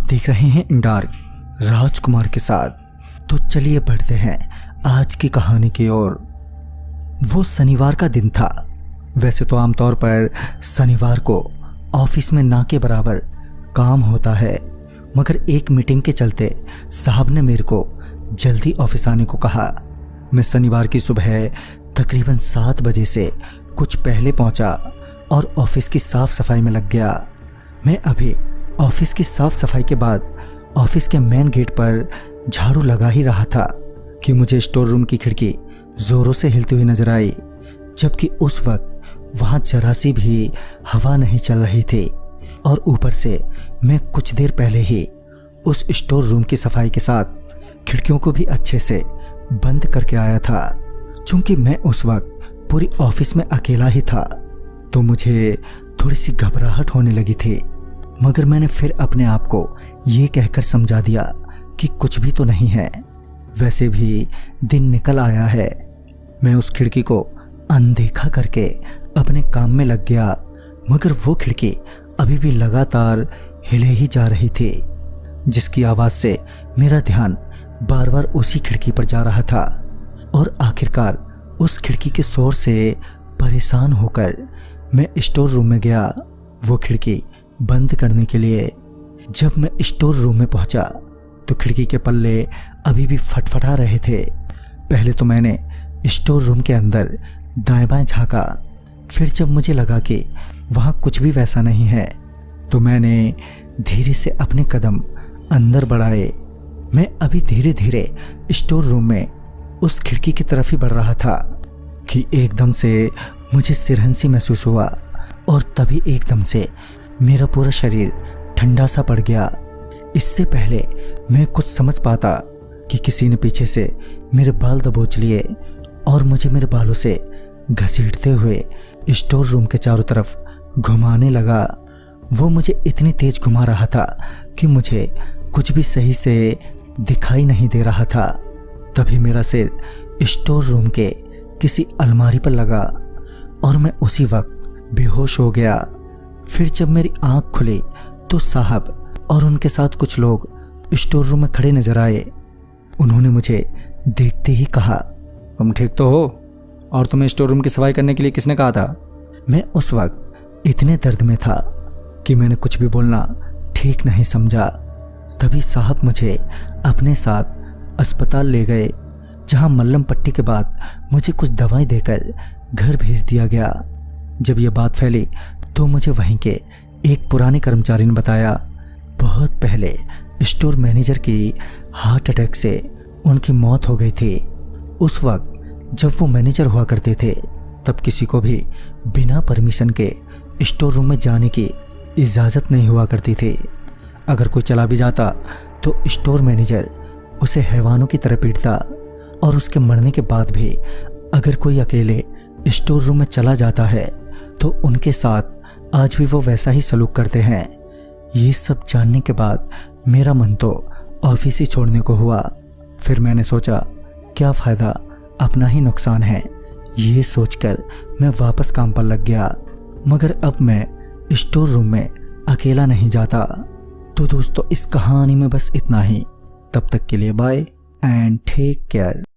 देख रहे हैं इन डार्क राजकुमार के साथ। तो चलिए बढ़ते हैं आज की कहानी की ओर। वो शनिवार का दिन था। वैसे तो आमतौर पर शनिवार को ऑफिस में ना के बराबर काम होता है, मगर एक मीटिंग के चलते साहब ने मेरे को जल्दी ऑफिस आने को कहा। मैं शनिवार की सुबह तकरीबन 7 बजे से कुछ पहले पहुंचा और ऑफिस की साफ सफाई में लग गया। मैं अभी ऑफिस की साफ सफाई के बाद ऑफिस के मेन गेट पर झाड़ू लगा ही रहा था कि मुझे स्टोर रूम की खिड़की जोरों से हिलती हुई नजर आई, जबकि उस वक्त वहां जरा सी भी हवा नहीं चल रही थी। और ऊपर से मैं कुछ देर पहले ही उस स्टोर रूम की सफाई के साथ खिड़कियों को भी अच्छे से बंद करके आया था। चूंकि मैं उस वक्त पूरी ऑफिस में अकेला ही था तो मुझे थोड़ी सी घबराहट होने लगी थी, मगर मैंने फिर अपने आप को ये कहकर समझा दिया कि कुछ भी तो नहीं है, वैसे भी दिन निकल आया है। मैं उस खिड़की को अनदेखा करके अपने काम में लग गया, मगर वो खिड़की अभी भी लगातार हिले ही जा रही थी, जिसकी आवाज से मेरा ध्यान बार बार उसी खिड़की पर जा रहा था। और आखिरकार उस खिड़की के शोर से परेशान होकर मैं स्टोर रूम में गया वो खिड़की बंद करने के लिए। जब मैं स्टोर रूम में पहुंचा तो खिड़की के पल्ले अभी भी फटफटा रहे थे। पहले तो मैंने स्टोर रूम के अंदर दाएं बाएं झांका, फिर जब मुझे लगा कि वहां कुछ भी वैसा नहीं है तो मैंने धीरे से अपने कदम अंदर बढ़ाए। मैं अभी धीरे धीरे स्टोर रूम में उस खिड़की की तरफ ही बढ़ रहा था कि एकदम से मुझे सिरहंसी महसूस हुआ और तभी एकदम से मेरा पूरा शरीर ठंडा सा पड़ गया। इससे पहले मैं कुछ समझ पाता कि किसी ने पीछे से मेरे बाल दबोच लिए और मुझे मेरे बालों से घसीटते हुए स्टोर रूम के चारों तरफ घुमाने लगा। वो मुझे इतनी तेज घुमा रहा था कि मुझे कुछ भी सही से दिखाई नहीं दे रहा था। तभी मेरा सिर स्टोर रूम के किसी अलमारी पर लगा और मैं उसी वक्त बेहोश हो गया। फिर जब मेरी आंख खुली तो साहब और उनके साथ कुछ लोग स्टोर रूम में खड़े नजर आए। उन्होंने मुझे देखते ही कहा, तुम ठीक तो हो? और तुम्हें स्टोर रूम की सफाई करने के लिए किसने कहा था? मैं उस वक्त इतने दर्द में था कि मैंने कुछ भी बोलना ठीक नहीं समझा। तभी साहब मुझे अपने साथ अस्पताल ले गए, जहां मल्लम पट्टी के बाद मुझे कुछ दवाएं देकर घर भेज दिया गया। जब यह बात फैली तो मुझे वहीं के एक पुराने कर्मचारी ने बताया, बहुत पहले स्टोर मैनेजर की हार्ट अटैक से उनकी मौत हो गई थी। उस वक्त जब वो मैनेजर हुआ करते थे तब किसी को भी बिना परमिशन के स्टोर रूम में जाने की इजाज़त नहीं हुआ करती थी। अगर कोई चला भी जाता तो स्टोर मैनेजर उसे हैवानों की तरह पीटता और उसके मरने के बाद भी अगर कोई अकेले स्टोर रूम में चला जाता है तो उनके साथ आज भी वो वैसा ही सलूक करते हैं। ये सब जानने के बाद मेरा मन तो ऑफिस ही छोड़ने को हुआ। फिर मैंने सोचा, क्या फ़ायदा, अपना ही नुकसान है। ये सोचकर मैं वापस काम पर लग गया, मगर अब मैं स्टोर रूम में अकेला नहीं जाता। तो दोस्तों, इस कहानी में बस इतना ही। तब तक के लिए बाय एंड टेक केयर।